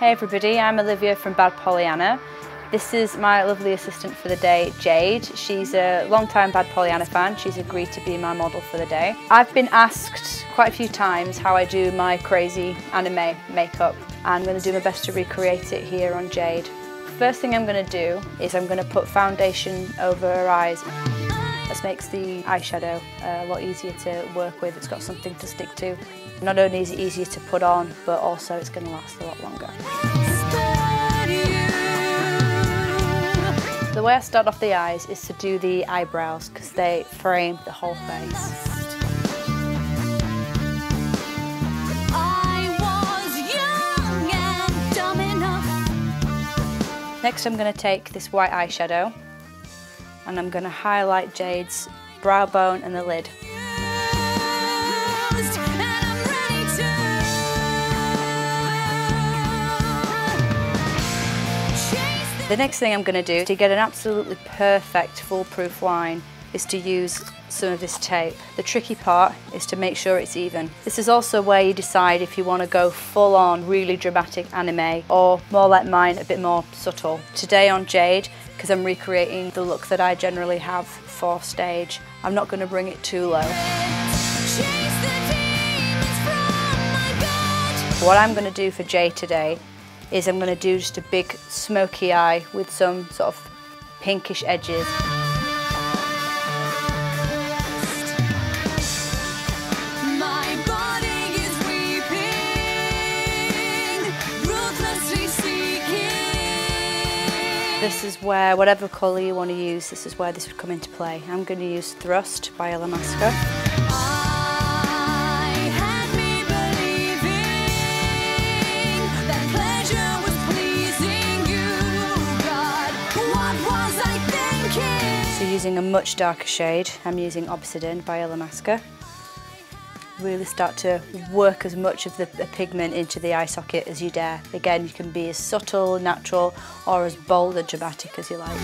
Hey everybody, I'm Olivia from Bad Pollyanna. This is my lovely assistant for the day, Jade. She's a long-time Bad Pollyanna fan. She's agreed to be my model for the day. I've been asked quite a few times how I do my crazy anime makeup, and I'm going to do my best to recreate it here on Jade. First thing I'm going to do is I'm going to put foundation over her eyes. This makes the eyeshadow a lot easier to work with. It's got something to stick to. Not only is it easier to put on, but also it's going to last a lot longer. The way I start off the eyes is to do the eyebrows because they frame the whole face. Next I'm going to take this white eyeshadow and I'm going to highlight Jade's brow bone and the lid. The next thing I'm going to do to get an absolutely perfect foolproof line is to use some of this tape. The tricky part is to make sure it's even. This is also where you decide if you want to go full on really dramatic anime or more like mine, a bit more subtle. Today on Jade, because I'm recreating the look that I generally have for stage, I'm not going to bring it too low. What I'm going to do for Jade today is I'm going to do just a big smoky eye with some sort of pinkish edges. This is where, whatever colour you want to use, this is where this would come into play. I'm going to use Thrust by Eyeliner. So using a much darker shade, I'm using Obsidian by Eyeliner. Really start to work as much of the pigment into the eye socket as you dare. Again, you can be as subtle, natural, or as bold and dramatic as you like.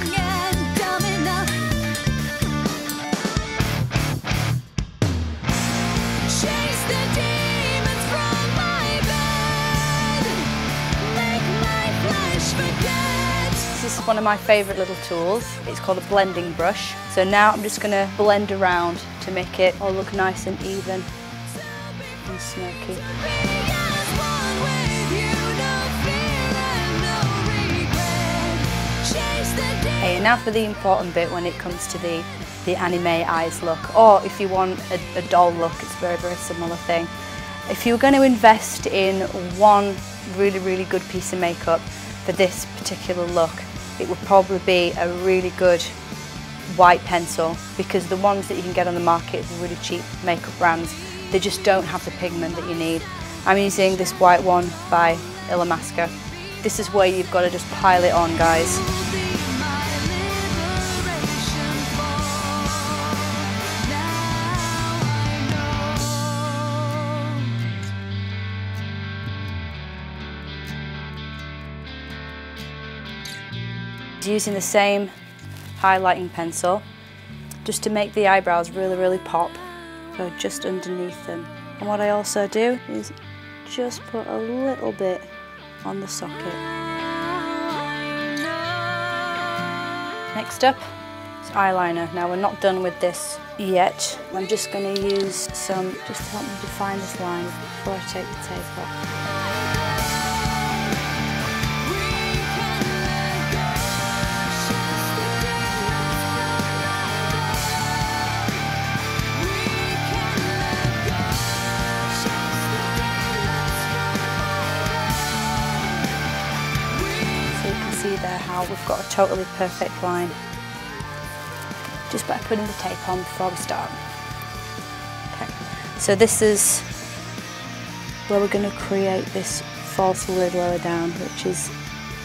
This is one of my favourite little tools. It's called a blending brush. So now I'm just going to blend around to make it all look nice and even and smoky. Okay, and now for the important bit when it comes to the anime eyes look, or if you want a doll look, it's a very, very similar thing. If you're going to invest in one really good piece of makeup for this particular look, it would probably be a really good white pencil, because the ones that you can get on the market are really cheap makeup brands. They just don't have the pigment that you need. I'm using this white one by Eyeliner. This is where you've got to just pile it on, guys. Using the same highlighting pencil just to make the eyebrows really pop, so just underneath them. And what I also do is just put a little bit on the socket. Next up is eyeliner. Now we're not done with this yet. I'm just going to use some just to help me define this line before I take the tape off. See there how we've got a totally perfect line just by putting the tape on before we start. Okay, so this is where we're going to create this false lid lower down, which is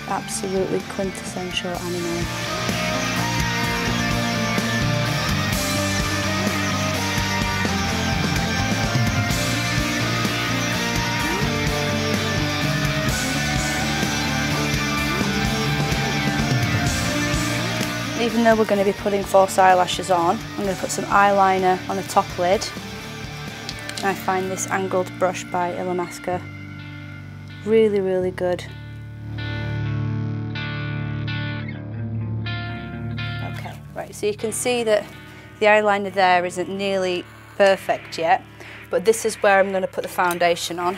absolutely quintessential anime. Even though we're going to be putting false eyelashes on, I'm going to put some eyeliner on the top lid. I find this angled brush by Eyeliner really good Right, so you can see that the eyeliner there isn't nearly perfect yet, but this is where I'm going to put the foundation on.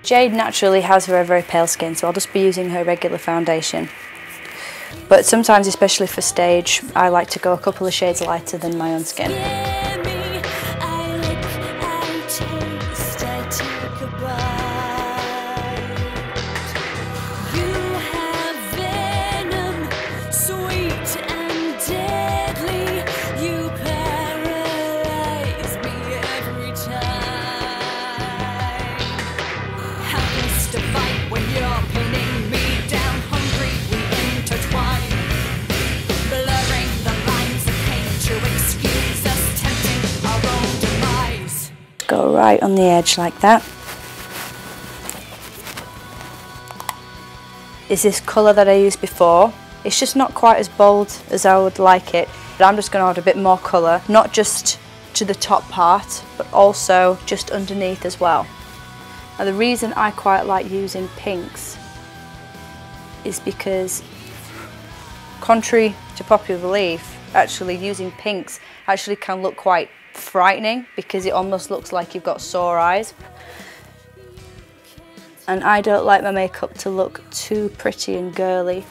Jade naturally has very, very pale skin, so I'll just be using her regular foundation. But sometimes, especially for stage, I like to go a couple of shades lighter than my own skin. Go right on the edge like that. Is this colour that I used before? It's just not quite as bold as I would like it, but I'm just going to add a bit more colour, not just to the top part, but also just underneath as well. Now the reason I quite like using pinks is because, contrary to popular belief, actually using pinks actually can look quite frightening because it almost looks like you've got sore eyes. And I don't like my makeup to look too pretty and girly.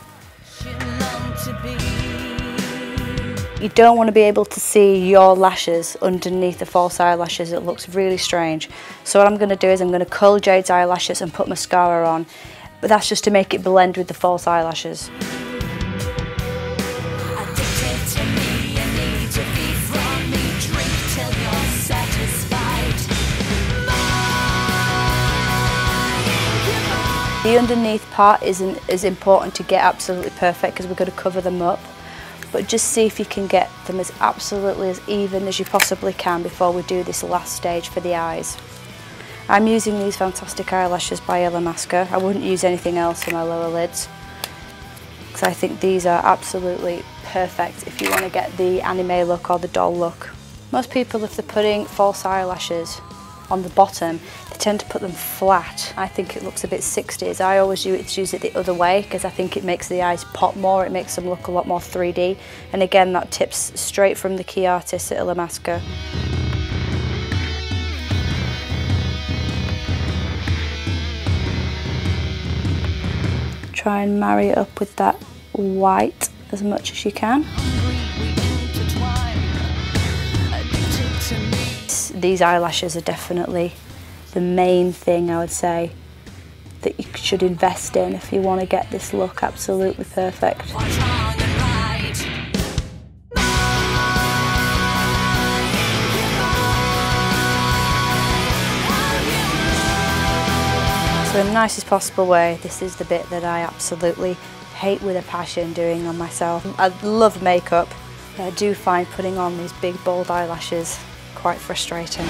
You don't want to be able to see your lashes underneath the false eyelashes. It looks really strange. So what I'm going to do is I'm going to curl Jade's eyelashes and put mascara on, but that's just to make it blend with the false eyelashes. The underneath part isn't as important to get absolutely perfect because we're going to cover them up, but just see if you can get them as absolutely as even as you possibly can before we do this last stage for the eyes. I'm using these fantastic eyelashes by Eyeliner. I wouldn't use anything else for my lower lids because I think these are absolutely perfect if you want to get the anime look or the doll look. Most people, if they're putting false eyelashes on the bottom, they tend to put them flat. I think it looks a bit 60s. I always use it the other way because I think it makes the eyes pop more, it makes them look a lot more 3D. And again, that tips straight from the key artist at Eyeliner. Try and marry it up with that white as much as you can. These eyelashes are definitely the main thing I would say that you should invest in if you want to get this look absolutely perfect. So in the nicest possible way, this is the bit that I absolutely hate with a passion doing on myself. I love makeup, but I do find putting on these big bold eyelashes quite frustrating.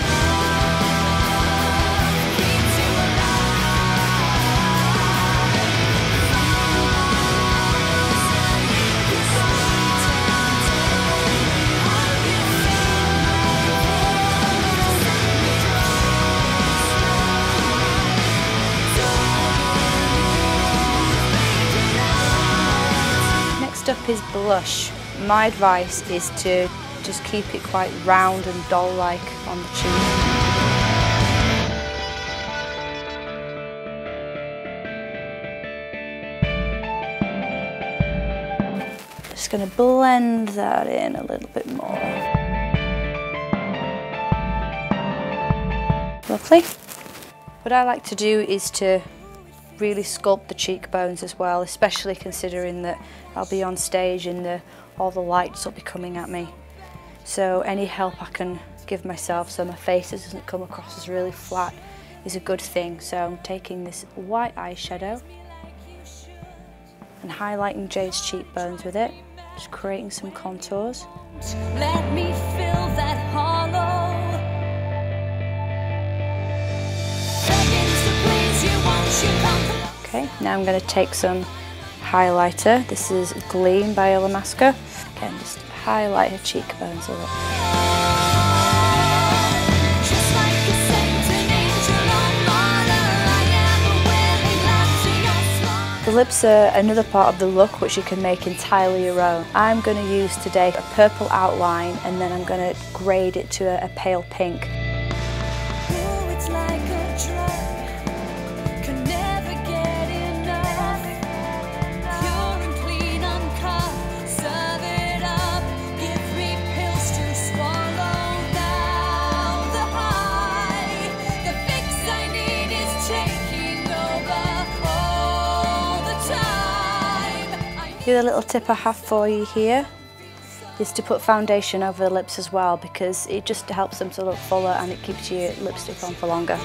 Next up is blush. My advice is to just keep it quite round and doll-like on the cheek. Just going to blend that in a little bit more. Lovely. What I like to do is to really sculpt the cheekbones as well, especially considering that I'll be on stage and all the lights will be coming at me. So any help I can give myself so my face doesn't come across as really flat is a good thing. So I'm taking this white eyeshadow and highlighting Jade's cheekbones with it, just creating some contours. Let me fill that hollow. Okay, now I'm going to take some highlighter. This is Gleam by Eyeliner. Again, just highlight her cheekbones a little. The lips are another part of the look which you can make entirely your own. I'm going to use today a purple outline, and then I'm going to grade it to a pale pink. The other little tip I have for you here is to put foundation over the lips as well, because it just helps them to look fuller and it keeps your lipstick on for longer.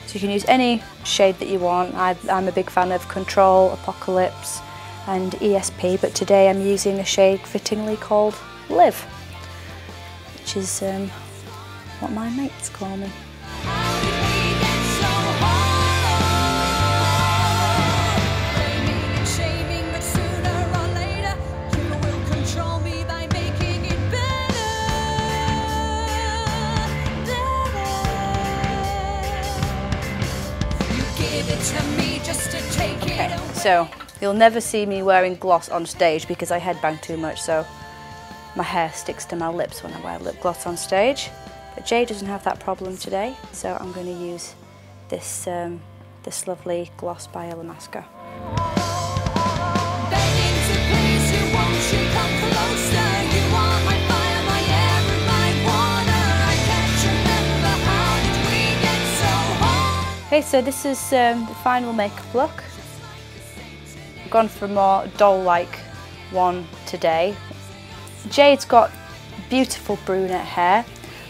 So you can use any shade that you want. I'm a big fan of Control, Apocalypse and ESP, but today I'm using a shade fittingly called Live, which is what my mates call me. Okay, so you'll never see me wearing gloss on stage because I headbang too much, so my hair sticks to my lips when I wear lip gloss on stage. But Jay doesn't have that problem today, so I'm going to use this this lovely gloss by Alamasca. Okay, so this is the final makeup look. I've gone for a more doll-like one today. Jade's got beautiful brunette hair,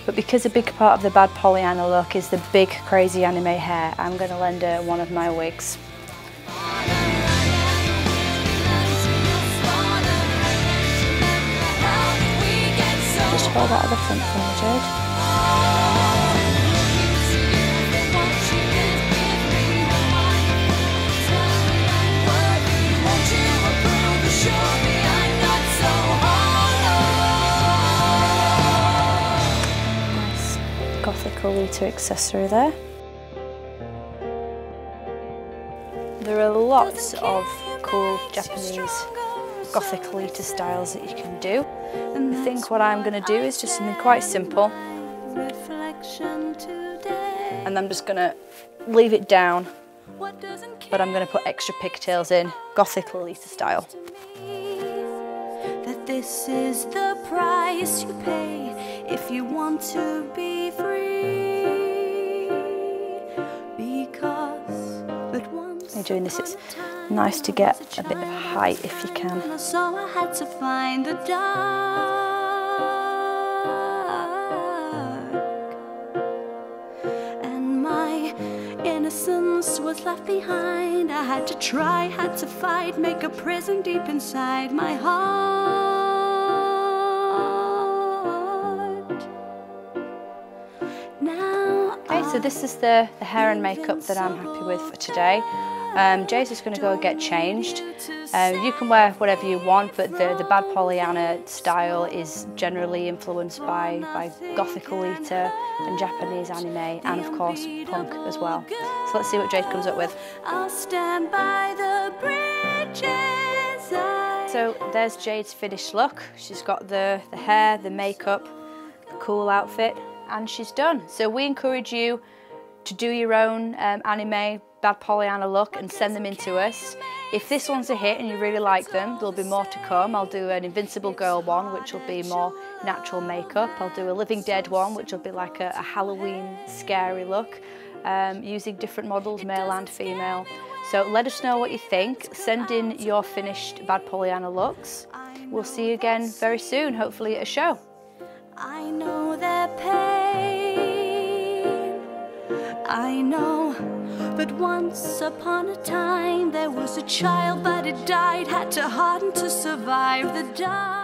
but because a big part of the bad Pollyanna look is the big crazy anime hair, I'm going to lend her one of my wigs. Just hold that at the front for me, Jade. Gothic Olivia accessory there. There are lots of cool Japanese Gothic Olivia styles that you can do. I think what I'm going to do is just something quite simple, and I'm just going to leave it down, but I'm going to put extra pigtails in, Gothic Olivia style. That this is the price you pay if you want to be free, because when you're doing this, it's nice to get a bit of height if you can. So I had to find the dark, and my innocence was left behind. I had to try, had to fight, make a prison deep inside my heart. Okay, so this is the hair and makeup that I'm happy with for today. Jay's just going to go get changed. You can wear whatever you want, but the bad Pollyanna style is generally influenced by Gothic Olivia and Japanese anime, and of course punk as well. So let's see what Jade comes up with. I'll stand by the bridges. So there's Jade's finished look. She's got the hair, the makeup, the cool outfit, and she's done. So we encourage you to do your own anime bad Pollyanna look and send them in to us. If this one's a hit and you really like them, there'll be more to come. I'll do an Invincible Girl one, which will be more natural makeup. I'll do a Living Dead one, which will be like a Halloween scary look, using different models, male and female. So let us know what you think. Send in your finished bad Pollyanna looks. We'll see you again very soon, hopefully at a show. I know their pain, I know, but once upon a time there was a child, but it died, had to harden to survive the dark.